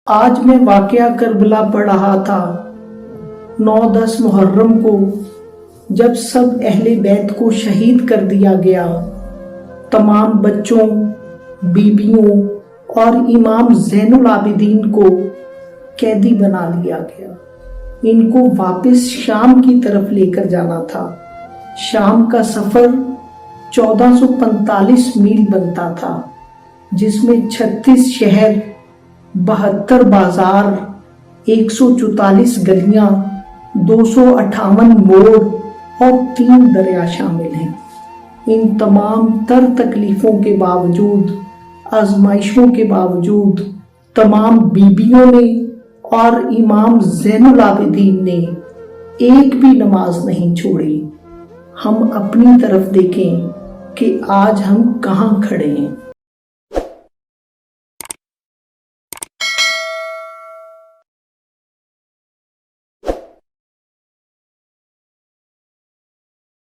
آج میں واقعہ کربلا پڑھ رہا تھا 9-10 محرم کو، جب سب اہل بیت کو شہید کر دیا گیا۔ تمام بچوں، بیویوں اور امام زین العابدین کو قیدی بنا لیا گیا۔ ان کو واپس شام کی طرف لے کر جانا تھا۔ شام کا سفر 1445 میل بنتا تھا، جس میں 36 شہر، 72 بازار، 144 گلیاں، 258 موڑ اور 3 دریا شامل ہیں۔ ان تمام تر تکلیفوں کے باوجود، آزمائشوں کے باوجود، تمام بیبیوں نے اور امام زین العابدین نے ایک بھی نماز نہیں چھوڑی۔ ہم اپنی طرف دیکھیں کہ آج ہم کہاں کھڑے ہیں۔